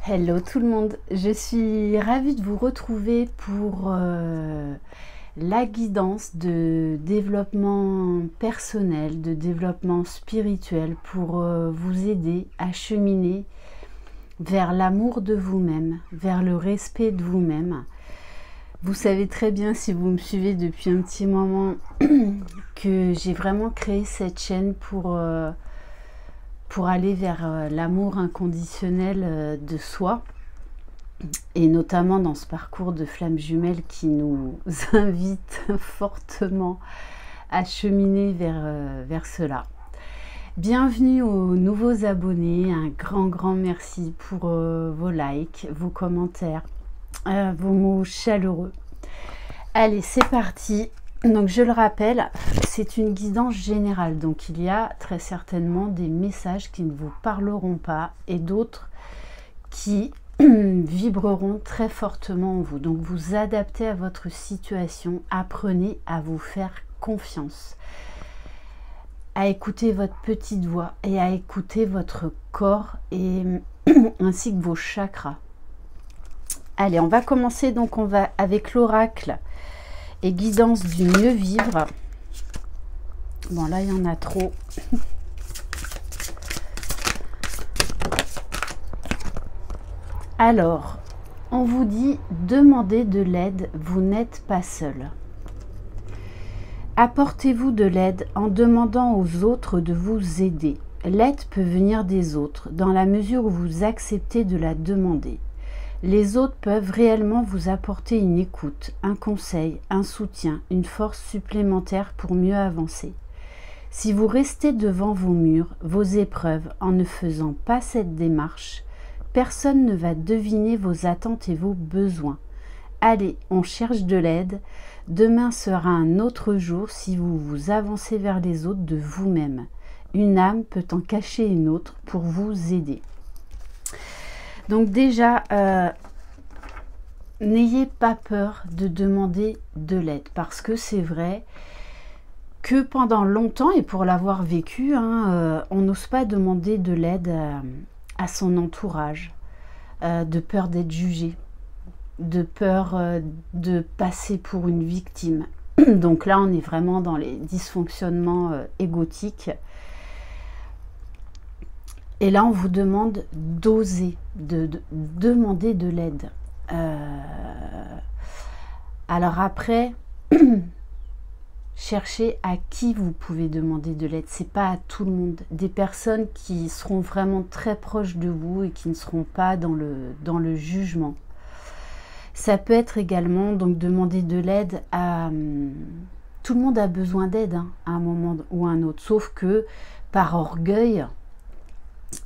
Hello tout le monde, je suis ravie de vous retrouver pour la guidance de développement personnel, de développement spirituel pour vous aider à cheminer vers l'amour de vous-même, vers le respect de vous-même. Vous savez très bien, si vous me suivez depuis un petit moment, que j'ai vraiment créé cette chaîne pour aller vers l'amour inconditionnel de soi, et notamment dans ce parcours de flammes jumelles qui nous invite fortement à cheminer vers cela. Bienvenue aux nouveaux abonnés, un grand merci pour vos likes, vos commentaires, vos mots chaleureux. Allez, c'est parti. Donc je le rappelle, c'est une guidance générale, donc il y a très certainement des messages qui ne vous parleront pas et d'autres qui vibreront très fortement en vous. Donc vous adaptez à votre situation, apprenez à vous faire confiance, à écouter votre petite voix et à écouter votre corps et ainsi que vos chakras. Allez, on va commencer donc avec l'oracle et guidance du mieux vivre. Bon, là il y en a trop. Alors, on vous dit, demandez de l'aide, vous n'êtes pas seul. Apportez-vous de l'aide en demandant aux autres de vous aider. L'aide peut venir des autres, dans la mesure où vous acceptez de la demander. Les autres peuvent réellement vous apporter une écoute, un conseil, un soutien, une force supplémentaire pour mieux avancer. Si vous restez devant vos murs, vos épreuves, en ne faisant pas cette démarche, personne ne va deviner vos attentes et vos besoins. Allez, on cherche de l'aide. Demain sera un autre jour si vous vous avancez vers les autres de vous-même. Une âme peut en cacher une autre pour vous aider. Donc déjà, n'ayez pas peur de demander de l'aide, parce que c'est vrai que pendant longtemps, et pour l'avoir vécu, on n'ose pas demander de l'aide à son entourage, de peur d'être jugé, de peur de passer pour une victime. Donc là, on est vraiment dans les dysfonctionnements égotiques. Et là, on vous demande d'oser, de demander de l'aide. Alors après, cherchez à qui vous pouvez demander de l'aide. C'est pas à tout le monde. Des personnes qui seront vraiment très proches de vous et qui ne seront pas dans le jugement. Ça peut être également donc demander de l'aide à... Tout le monde a besoin d'aide à un moment ou à un autre, sauf que par orgueil...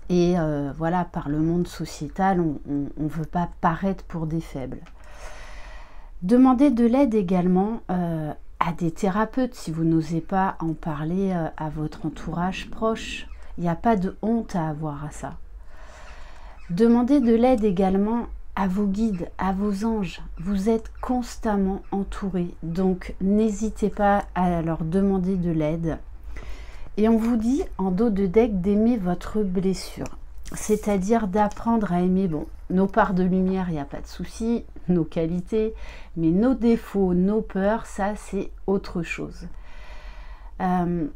Et voilà, par le monde sociétal, on ne veut pas paraître pour des faibles. Demandez de l'aide également à des thérapeutes si vous n'osez pas en parler à votre entourage proche. Il n'y a pas de honte à avoir à ça. Demandez de l'aide également à vos guides, à vos anges. Vous êtes constamment entourés, donc n'hésitez pas à leur demander de l'aide. Et on vous dit, en dos de deck, d'aimer votre blessure. C'est-à-dire d'apprendre à aimer, bon, nos parts de lumière, il n'y a pas de souci, nos qualités, mais nos défauts, nos peurs, ça, c'est autre chose. Il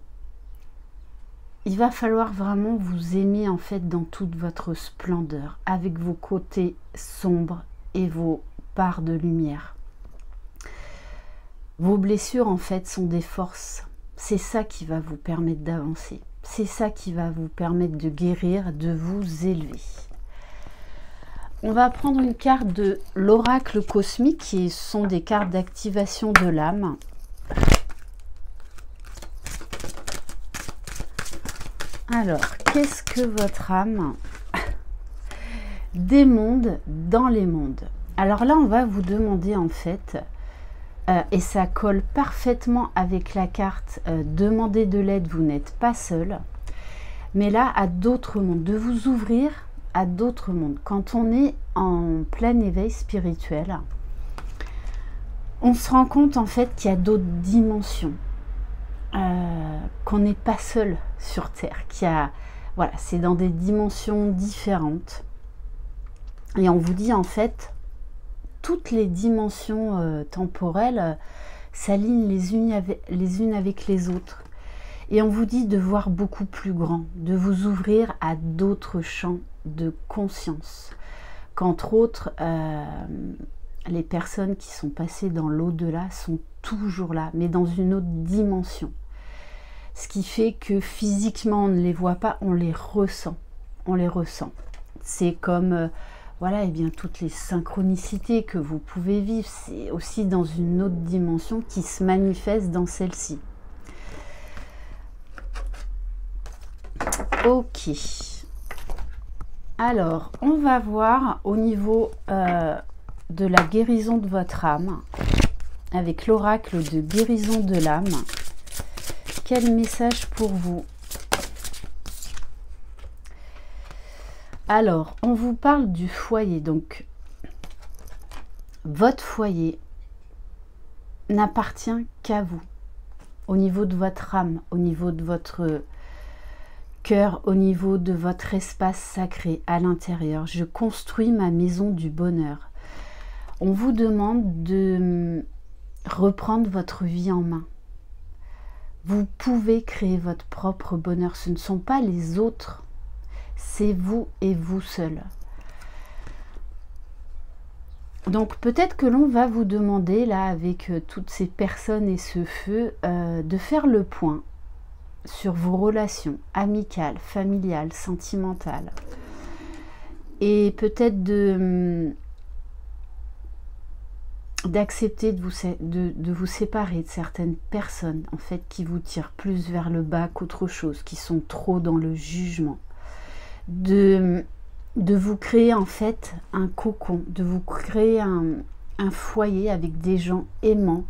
va falloir vraiment vous aimer, en fait, dans toute votre splendeur, avec vos côtés sombres et vos parts de lumière. Vos blessures, en fait, sont des forces. C'est ça qui va vous permettre d'avancer. C'est ça qui va vous permettre de guérir, de vous élever. On va prendre une carte de l'oracle cosmique, qui sont des cartes d'activation de l'âme. Alors, qu'est-ce que votre âme démonde dans les mondes? Alors là, on va vous demander en fait... et ça colle parfaitement avec la carte demander de l'aide, vous n'êtes pas seul. Mais là, à d'autres mondes, de vous ouvrir à d'autres mondes. Quand on est en plein éveil spirituel, on se rend compte en fait qu'il y a d'autres dimensions, qu'on n'est pas seul sur Terre, qu'il y a, voilà, c'est dans des dimensions différentes. Et on vous dit en fait, toutes les dimensions temporelles s'alignent les unes avec les autres. Et on vous dit de voir beaucoup plus grand, de vous ouvrir à d'autres champs de conscience. Qu'entre autres, les personnes qui sont passées dans l'au-delà sont toujours là, mais dans une autre dimension. Ce qui fait que physiquement, on ne les voit pas, on les ressent. On les ressent. C'est comme, voilà, et bien toutes les synchronicités que vous pouvez vivre, c'est aussi dans une autre dimension qui se manifeste dans celle-ci. Ok. Alors, on va voir au niveau de la guérison de votre âme, avec l'oracle de guérison de l'âme. Quel message pour vous? Alors, on vous parle du foyer. Donc, votre foyer n'appartient qu'à vous. Au niveau de votre âme, au niveau de votre cœur, au niveau de votre espace sacré à l'intérieur. Je construis ma maison du bonheur. On vous demande de reprendre votre vie en main. Vous pouvez créer votre propre bonheur. Ce ne sont pas les autres. C'est vous et vous seul. Donc peut-être que l'on va vous demander, là, avec toutes ces personnes et ce feu, de faire le point sur vos relations amicales, familiales, sentimentales. Et peut-être d'accepter de vous séparer de certaines personnes, en fait, qui vous tirent plus vers le bas qu'autre chose, qui sont trop dans le jugement. De vous créer, en fait, un cocon, de vous créer un foyer avec des gens aimants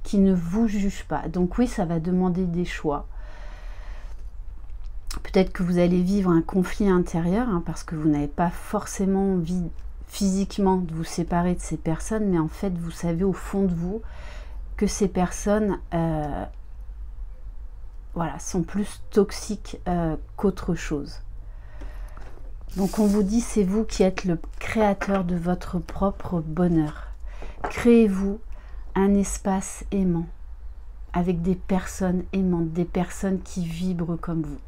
qui ne vous jugent pas. Donc oui, ça va demander des choix. Peut-être que vous allez vivre un conflit intérieur, hein, parce que vous n'avez pas forcément envie physiquement de vous séparer de ces personnes, mais en fait, vous savez au fond de vous que ces personnes voilà, sont plus toxiques qu'autre chose. Donc on vous dit, c'est vous qui êtes le créateur de votre propre bonheur. Créez-vous un espace aimant, avec des personnes aimantes, des personnes qui vibrent comme vous.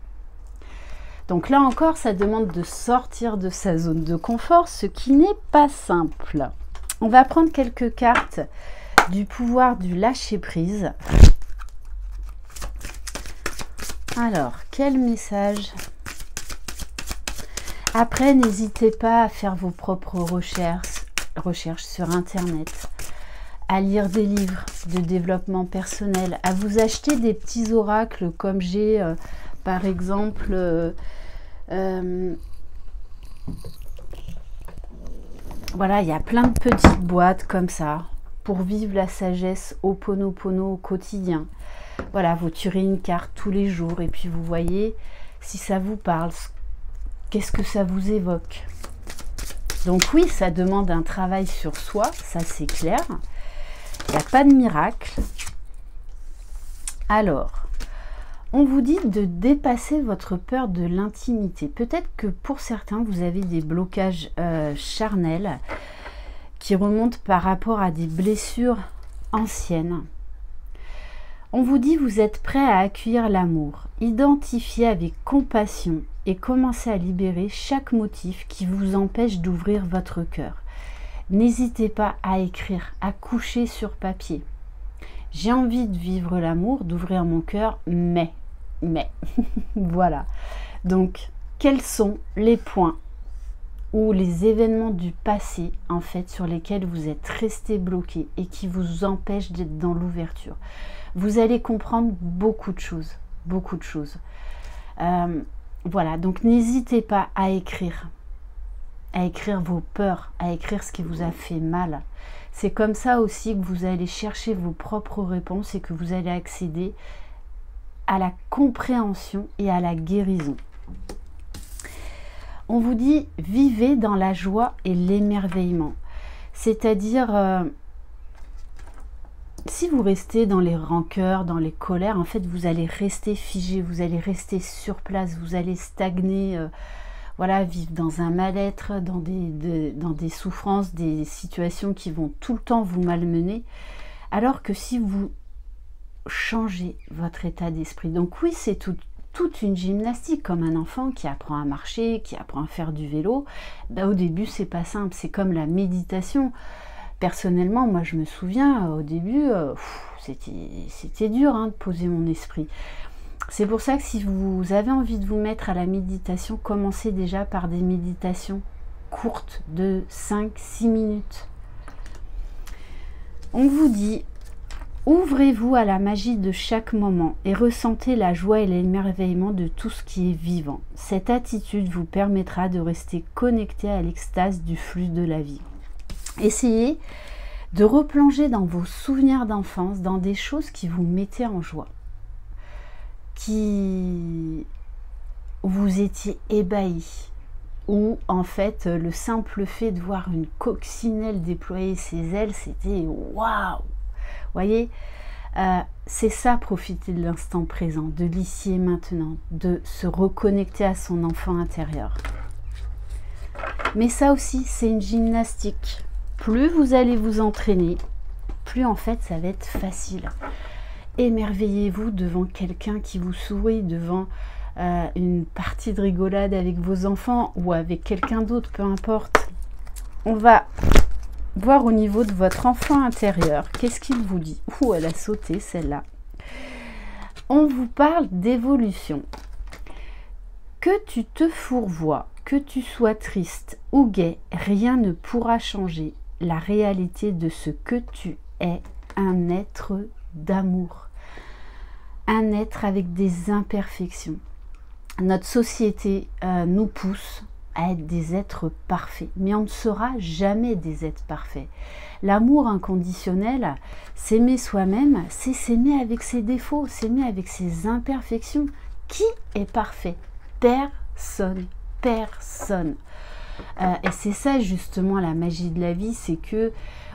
Donc là encore, ça demande de sortir de sa zone de confort, ce qui n'est pas simple. On va prendre quelques cartes du pouvoir du lâcher-prise. Alors, quel message? Après, n'hésitez pas à faire vos propres recherches sur Internet, à lire des livres de développement personnel, à vous acheter des petits oracles comme j'ai, par exemple... voilà, il y a plein de petites boîtes comme ça pour vivre la sagesse Ho'oponopono au quotidien. Voilà, vous tirez une carte tous les jours et puis vous voyez si ça vous parle, qu'est-ce que ça vous évoque. Donc oui, ça demande un travail sur soi, ça c'est clair. Il n'y a pas de miracle. Alors, on vous dit de dépasser votre peur de l'intimité. Peut-être que pour certains, vous avez des blocages charnels qui remontent par rapport à des blessures anciennes. On vous dit vous êtes prêt à accueillir l'amour. Identifiez avec compassion et commencez à libérer chaque motif qui vous empêche d'ouvrir votre cœur. N'hésitez pas à écrire, à coucher sur papier. J'ai envie de vivre l'amour, d'ouvrir mon cœur, mais, voilà. Donc, quels sont les points ou les événements du passé, en fait, sur lesquels vous êtes resté bloqué et qui vous empêchent d'être dans l'ouverture? Vous allez comprendre beaucoup de choses, beaucoup de choses. Voilà, donc n'hésitez pas à écrire vos peurs, à écrire ce qui vous a fait mal. C'est comme ça aussi que vous allez chercher vos propres réponses et que vous allez accéder à la compréhension et à la guérison. On vous dit, vivez dans la joie et l'émerveillement. C'est-à-dire, si vous restez dans les rancœurs, dans les colères, en fait, vous allez rester figé, vous allez rester sur place, vous allez stagner. voilà, vivre dans un mal-être, dans des souffrances, des situations qui vont tout le temps vous malmener, alors que si vous changez votre état d'esprit, donc oui, c'est toute une gymnastique, comme un enfant qui apprend à marcher, qui apprend à faire du vélo. Ben, au début, c'est pas simple, c'est comme la méditation. Personnellement, moi je me souviens, au début, c'était dur de poser mon esprit. C'est pour ça que si vous avez envie de vous mettre à la méditation, commencez déjà par des méditations courtes de 5-6 minutes. On vous dit, ouvrez-vous à la magie de chaque moment et ressentez la joie et l'émerveillement de tout ce qui est vivant. Cette attitude vous permettra de rester connecté à l'extase du flux de la vie. Essayez de replonger dans vos souvenirs d'enfance, dans des choses qui vous mettaient en joie, qui vous étiez ébahi, ou en fait le simple fait de voir une coccinelle déployer ses ailes, c'était waouh! Voyez, c'est ça, profiter de l'instant présent, de l'ici et maintenant, de se reconnecter à son enfant intérieur. Mais ça aussi, c'est une gymnastique. Plus vous allez vous entraîner, plus en fait ça va être facile. Émerveillez-vous devant quelqu'un qui vous sourit, devant une partie de rigolade avec vos enfants ou avec quelqu'un d'autre, peu importe. On va voir au niveau de votre enfant intérieur, qu'est-ce qu'il vous dit? Ouh, elle a sauté celle-là. On vous parle d'évolution. Que tu te fourvoies, que tu sois triste ou gai, rien ne pourra changer la réalité de ce que tu es, un être d'amour, un être avec des imperfections. Notre société nous pousse à être des êtres parfaits, mais on ne sera jamais des êtres parfaits. L'amour inconditionnel, s'aimer soi-même, c'est s'aimer avec ses défauts, s'aimer avec ses imperfections. Qui est parfait? Personne, personne. Et c'est ça justement la magie de la vie, c'est que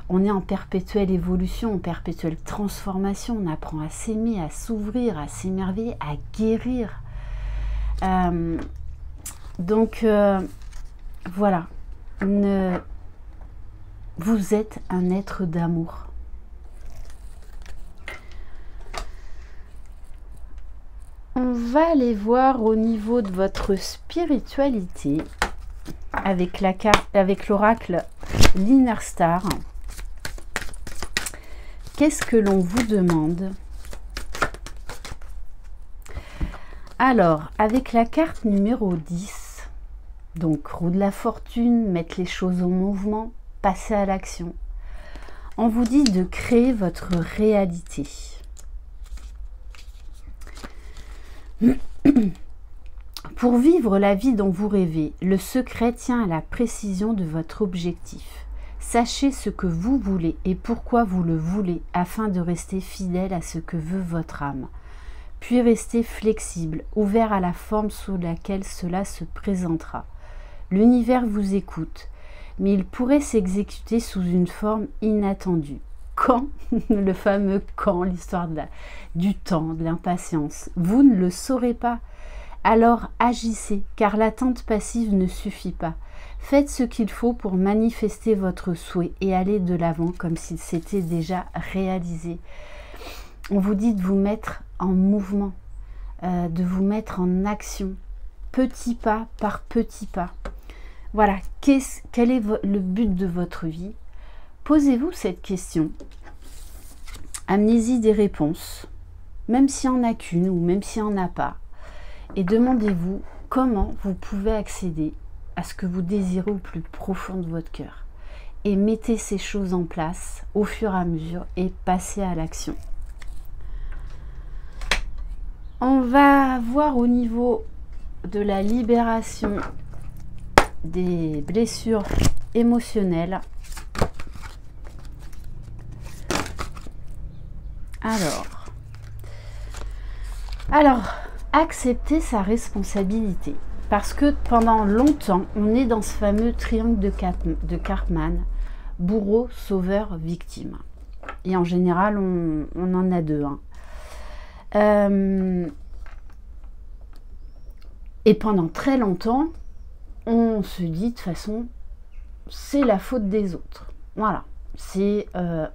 on est en perpétuelle évolution, en perpétuelle transformation. On apprend à s'aimer, à s'ouvrir, à s'émerveiller, à guérir. Donc voilà, vous êtes un être d'amour. On va aller voir au niveau de votre spiritualité avec la carte, avec l'oracle l'Inner Star. Qu'est-ce que l'on vous demande? Alors, avec la carte numéro 10, donc roue de la fortune, mettre les choses en mouvement, passer à l'action. On vous dit de créer votre réalité. Pour vivre la vie dont vous rêvez, le secret tient à la précision de votre objectif. Sachez ce que vous voulez et pourquoi vous le voulez afin de rester fidèle à ce que veut votre âme. Puis restez flexible, ouvert à la forme sous laquelle cela se présentera. L'univers vous écoute, mais il pourrait s'exécuter sous une forme inattendue. Quand? Le fameux quand, l'histoire du temps, de l'impatience. Vous ne le saurez pas. Alors agissez, car l'attente passive ne suffit pas. Faites ce qu'il faut pour manifester votre souhait et aller de l'avant comme s'il s'était déjà réalisé. On vous dit de vous mettre en mouvement, de vous mettre en action, petit pas par petit pas. Voilà, quel est le but de votre vie? Posez-vous cette question. Amenez-y des réponses, même s'il n'y en a qu'une ou même s'il n'y en a pas. Et demandez-vous comment vous pouvez accéder à ce que vous désirez au plus profond de votre cœur. Et mettez ces choses en place au fur et à mesure et passez à l'action. On va voir au niveau de la libération des blessures émotionnelles. Alors, accepter sa responsabilité. Parce que pendant longtemps, on est dans ce fameux triangle de Karpman, bourreau, sauveur, victime. Et en général, on en a deux. Et pendant très longtemps, on se dit de toute façon, c'est la faute des autres. Voilà.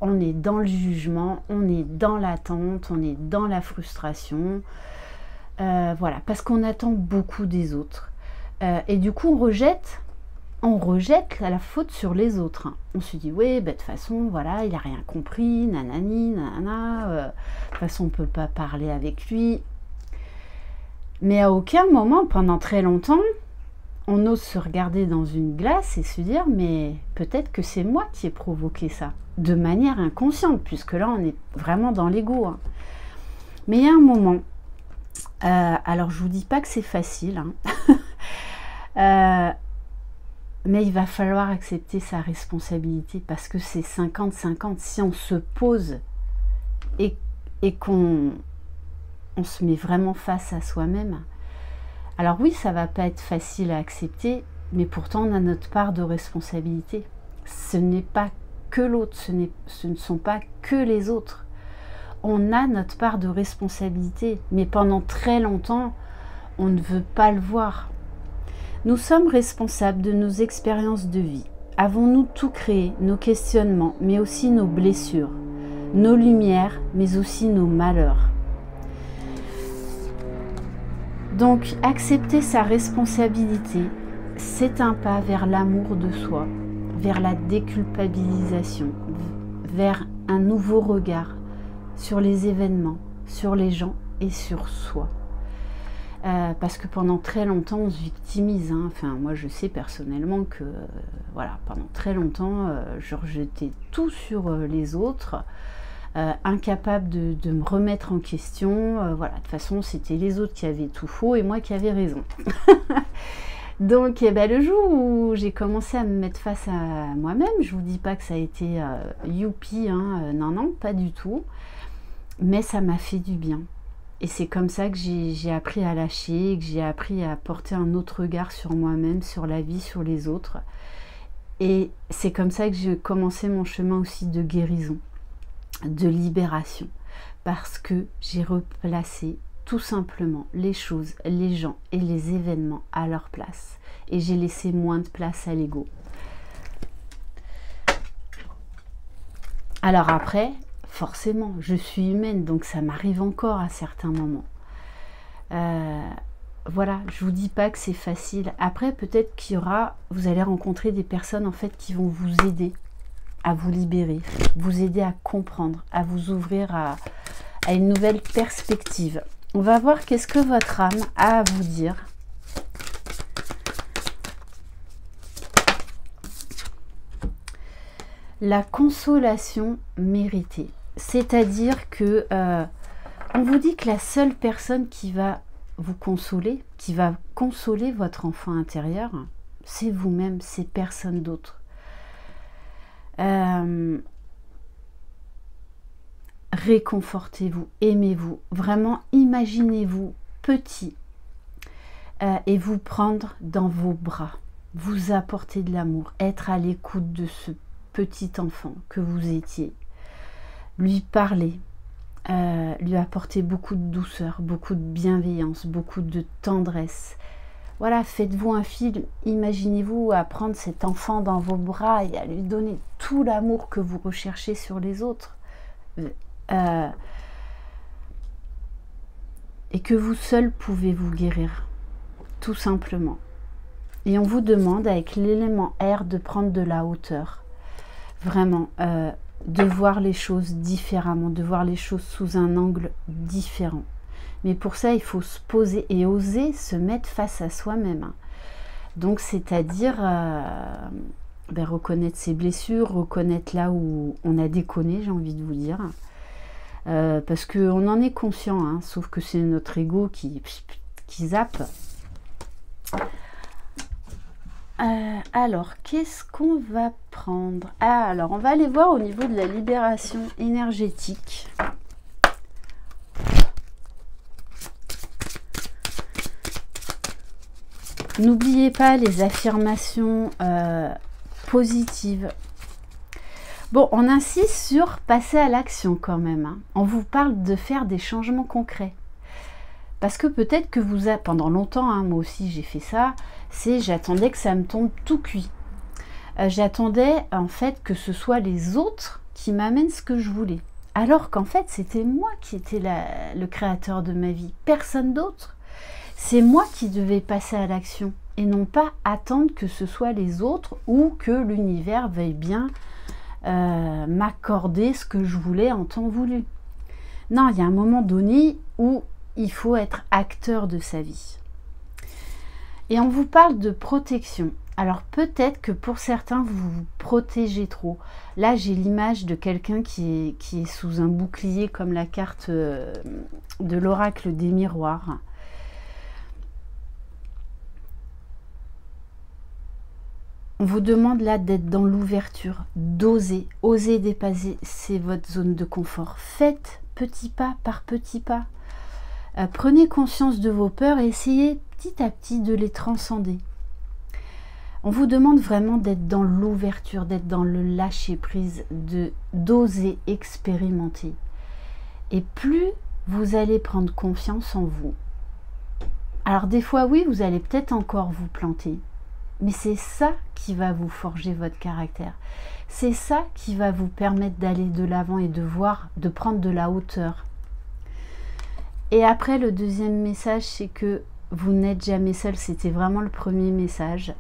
On est dans le jugement, on est dans l'attente, on est dans la frustration. Voilà, parce qu'on attend beaucoup des autres. Et du coup, on rejette la faute sur les autres. On se dit, oui, bah, de toute façon, voilà, il n'a rien compris, nanani, nanana, de toute façon, on ne peut pas parler avec lui. Mais à aucun moment, pendant très longtemps, on ose se regarder dans une glace et se dire, mais peut-être que c'est moi qui ai provoqué ça, de manière inconsciente, puisque là, on est vraiment dans l'ego. Mais il y a un moment, alors je vous dis pas que c'est facile, mais il va falloir accepter sa responsabilité, parce que c'est 50-50. Si on se pose et qu'on se met vraiment face à soi-même, alors oui, ça va pas être facile à accepter, mais pourtant on a notre part de responsabilité. Ce n'est pas que l'autre, ce ne sont pas que les autres. On a notre part de responsabilité, mais pendant très longtemps, on ne veut pas le voir. Nous sommes responsables de nos expériences de vie. Avons-nous tout créé, nos questionnements, mais aussi nos blessures, nos lumières, mais aussi nos malheurs? Donc, accepter sa responsabilité, c'est un pas vers l'amour de soi, vers la déculpabilisation, vers un nouveau regard sur les événements, sur les gens et sur soi. Parce que pendant très longtemps, on se victimise. Enfin, moi, je sais personnellement que, voilà, pendant très longtemps, je rejetais tout sur les autres. Incapable de me remettre en question, voilà, de toute façon c'était les autres qui avaient tout faux et moi qui avais raison. Donc le jour où j'ai commencé à me mettre face à moi-même, je vous dis pas que ça a été youpi, non, pas du tout, mais ça m'a fait du bien. Et c'est comme ça que j'ai appris à lâcher, que j'ai appris à porter un autre regard sur moi-même, sur la vie, sur les autres. Et c'est comme ça que j'ai commencé mon chemin aussi de guérison, de libération, parce que j'ai replacé tout simplement les choses, les gens et les événements à leur place, et j'ai laissé moins de place à l'ego. Alors après, forcément, je suis humaine, donc ça m'arrive encore à certains moments. Voilà, je vous dis pas que c'est facile. Après, peut-être vous allez rencontrer des personnes en fait qui vont vous aider à vous libérer, vous aider à comprendre, à vous ouvrir à une nouvelle perspective. On va voir qu'est-ce que votre âme a à vous dire. La consolation méritée. C'est-à-dire que on vous dit que la seule personne qui va vous consoler, qui va consoler votre enfant intérieur, c'est vous-même, c'est personne d'autre. Réconfortez-vous, aimez-vous, vraiment imaginez-vous petit et vous prendre dans vos bras, vous apporter de l'amour, être à l'écoute de ce petit enfant que vous étiez, lui parler, lui apporter beaucoup de douceur, beaucoup de bienveillance, beaucoup de tendresse. Voilà, faites-vous un film, imaginez-vous à prendre cet enfant dans vos bras et à lui donner tout l'amour que vous recherchez sur les autres. Et que vous seul pouvez vous guérir, tout simplement. Et on vous demande avec l'élément air de prendre de la hauteur. Vraiment, de voir les choses différemment, de voir les choses sous un angle différent. Mais pour ça, il faut se poser et oser se mettre face à soi-même. Donc, c'est-à-dire reconnaître ses blessures, reconnaître là où on a déconné, j'ai envie de vous dire. Parce qu'on en est conscient, sauf que c'est notre ego qui zappe. Alors, qu'est-ce qu'on va prendre? Alors, on va aller voir au niveau de la libération énergétique. N'oubliez pas les affirmations positives. Bon, on insiste sur passer à l'action quand même. On vous parle de faire des changements concrets. Parce que peut-être que vous avez, pendant longtemps, hein, moi aussi j'ai fait ça, c'est j'attendais que ça me tombe tout cuit. J'attendais en fait que ce soit les autres qui m'amènent ce que je voulais. Alors qu'en fait c'était moi qui étais le créateur de ma vie, personne d'autre. C'est moi qui devais passer à l'action et non pas attendre que ce soit les autres ou que l'univers veuille bien m'accorder ce que je voulais en temps voulu. Non, il y a un moment donné où il faut être acteur de sa vie. Et on vous parle de protection. Alors peut-être que pour certains, vous vous protégez trop. Là, j'ai l'image de quelqu'un qui est sous un bouclier comme la carte de l'oracle des miroirs. On vous demande là d'être dans l'ouverture, d'oser, oser dépasser votre zone de confort. Faites petit pas par petit pas. Prenez conscience de vos peurs et essayez petit à petit de les transcender. On vous demande vraiment d'être dans l'ouverture, d'être dans le lâcher-prise, d'oser expérimenter. Et plus vous allez prendre confiance en vous. Alors des fois, oui, vous allez peut-être encore vous planter. Mais c'est ça qui va vous forger votre caractère. C'est ça qui va vous permettre d'aller de l'avant et de prendre de la hauteur. Et après, le deuxième message, c'est que vous n'êtes jamais seul. C'était vraiment le premier message.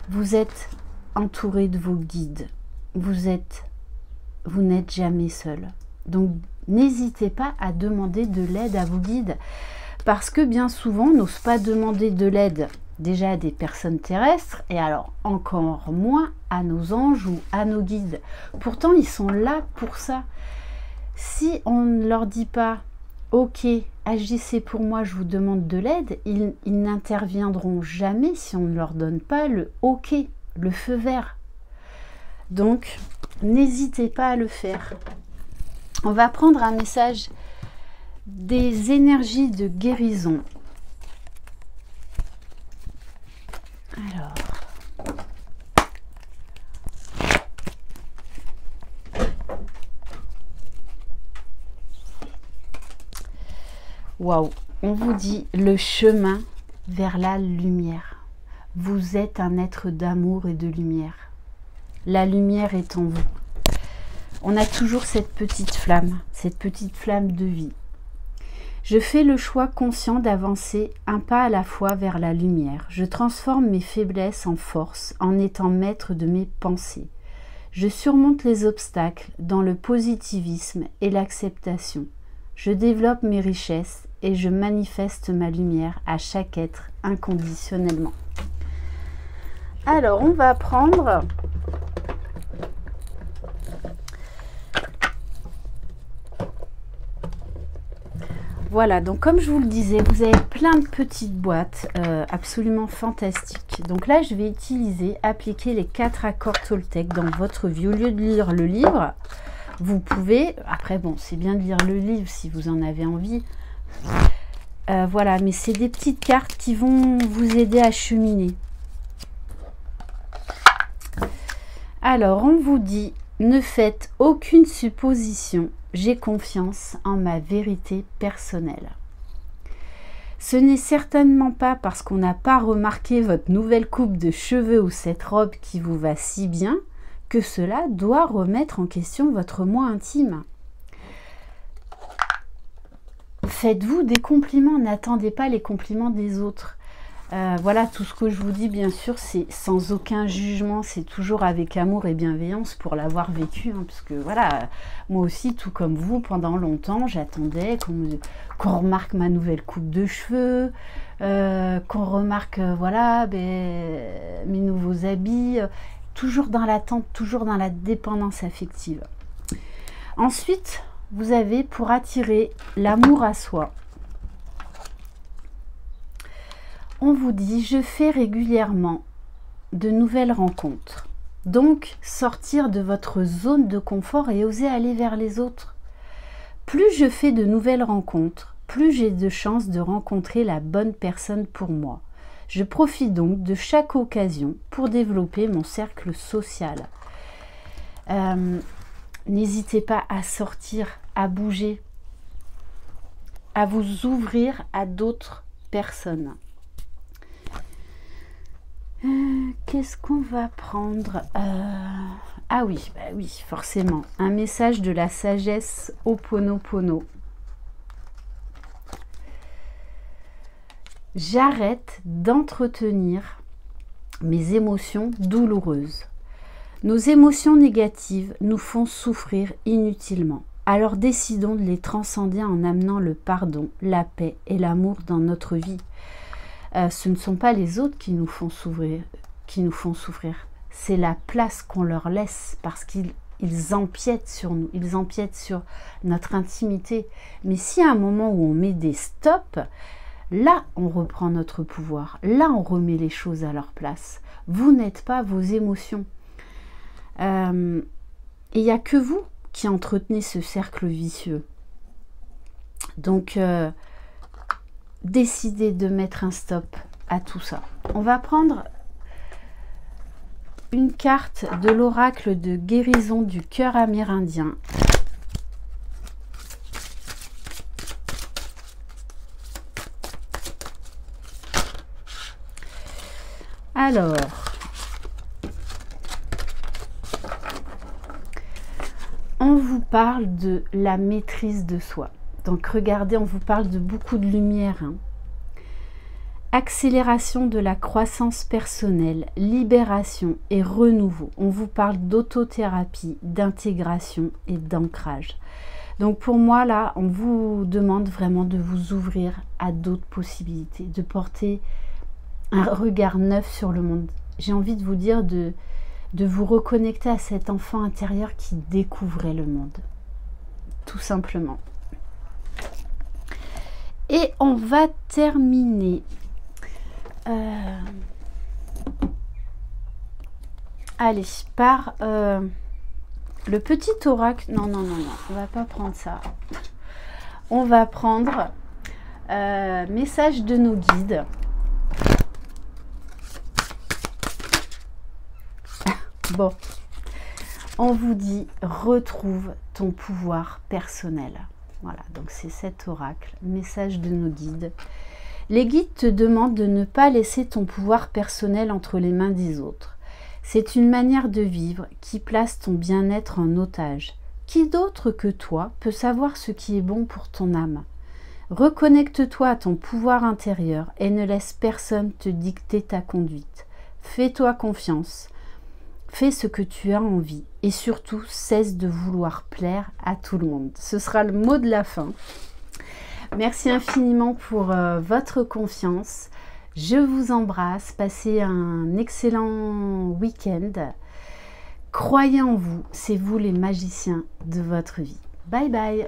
Vous êtes entouré de vos guides. Vous n'êtes jamais seul. Donc, n'hésitez pas à demander de l'aide à vos guides. Parce que bien souvent, on n'ose pas demander de l'aide déjà à des personnes terrestres et alors encore moins à nos anges ou à nos guides. Pourtant, ils sont là pour ça. Si on ne leur dit pas « Ok, agissez pour moi, je vous demande de l'aide », ils n'interviendront jamais si on ne leur donne pas le « Ok », le feu vert. Donc, n'hésitez pas à le faire. On va prendre un message des énergies de guérison. Alors, waouh, on vous dit le chemin vers la lumière. Vous êtes un être d'amour et de lumière. La lumière est en vous. On a toujours cette petite flamme de vie. Je fais le choix conscient d'avancer un pas à la fois vers la lumière. Je transforme mes faiblesses en force en étant maître de mes pensées. Je surmonte les obstacles dans le positivisme et l'acceptation. Je développe mes richesses et je manifeste ma lumière à chaque être inconditionnellement. Alors, on va prendre voilà, donc comme je vous le disais, vous avez plein de petites boîtes absolument fantastiques. Donc là, je vais appliquer les 4 accords Toltec dans votre vie. Au lieu de lire le livre, vous pouvez, après bon, c'est bien de lire le livre si vous en avez envie. Voilà, mais c'est des petites cartes qui vont vous aider à cheminer. Alors, on vous dit, ne faites aucune supposition. J'ai confiance en ma vérité personnelle. Ce n'est certainement pas parce qu'on n'a pas remarqué votre nouvelle coupe de cheveux ou cette robe qui vous va si bien que cela doit remettre en question votre moi intime. Faites-vous des compliments, n'attendez pas les compliments des autres. Voilà, tout ce que je vous dis, bien sûr, c'est sans aucun jugement, c'est toujours avec amour et bienveillance pour l'avoir vécu, hein, parce que voilà, moi aussi, tout comme vous, pendant longtemps, j'attendais qu'on remarque ma nouvelle coupe de cheveux, qu'on remarque, voilà, mes nouveaux habits, toujours dans l'attente, toujours dans la dépendance affective. Ensuite, vous avez pour attirer l'amour à soi. On vous dit, je fais régulièrement de nouvelles rencontres. Donc, sortir de votre zone de confort et oser aller vers les autres. Plus je fais de nouvelles rencontres, plus j'ai de chances de rencontrer la bonne personne pour moi. Je profite donc de chaque occasion pour développer mon cercle social. N'hésitez pas à sortir, à bouger. à vous ouvrir à d'autres personnes. Qu'est-ce qu'on va prendre? Ah oui, bah oui, forcément. Un message de la sagesse Ho'oponopono. J'arrête d'entretenir mes émotions douloureuses. Nos émotions négatives nous font souffrir inutilement. Alors décidons de les transcender en amenant le pardon, la paix et l'amour dans notre vie. Ce ne sont pas les autres qui nous font souffrir, c'est la place qu'on leur laisse parce qu'ils empiètent sur nous, ils empiètent sur notre intimité. Mais si à un moment où on met des stops, là on reprend notre pouvoir, là on remet les choses à leur place. Vous n'êtes pas vos émotions. Et il n'y a que vous qui entretenez ce cercle vicieux. Donc, décidez de mettre un stop à tout ça. On va prendre une carte de l'oracle de guérison du cœur amérindien. Alors, on vous parle de la maîtrise de soi. Donc regardez, on vous parle de beaucoup de lumière. Hein. Accélération de la croissance personnelle, libération et renouveau. On vous parle d'autothérapie, d'intégration et d'ancrage. Donc pour moi, là, on vous demande vraiment de vous ouvrir à d'autres possibilités, de porter un regard neuf sur le monde. J'ai envie de vous dire de vous reconnecter à cet enfant intérieur qui découvrait le monde. Tout simplement. Et on va terminer. Allez, par le petit oracle. Non, on va pas prendre ça. On va prendre message de nos guides. Bon, on vous dit retrouve ton pouvoir personnel. Voilà, donc c'est cet oracle, message de nos guides. Les guides te demandent de ne pas laisser ton pouvoir personnel entre les mains des autres. C'est une manière de vivre qui place ton bien-être en otage. Qui d'autre que toi peut savoir ce qui est bon pour ton âme? Reconnecte-toi à ton pouvoir intérieur et ne laisse personne te dicter ta conduite. Fais-toi confiance. Fais ce que tu as envie et surtout cesse de vouloir plaire à tout le monde. Ce sera le mot de la fin. Merci infiniment pour votre confiance. Je vous embrasse. Passez un excellent week-end. Croyez en vous, c'est vous les magiciens de votre vie. Bye bye.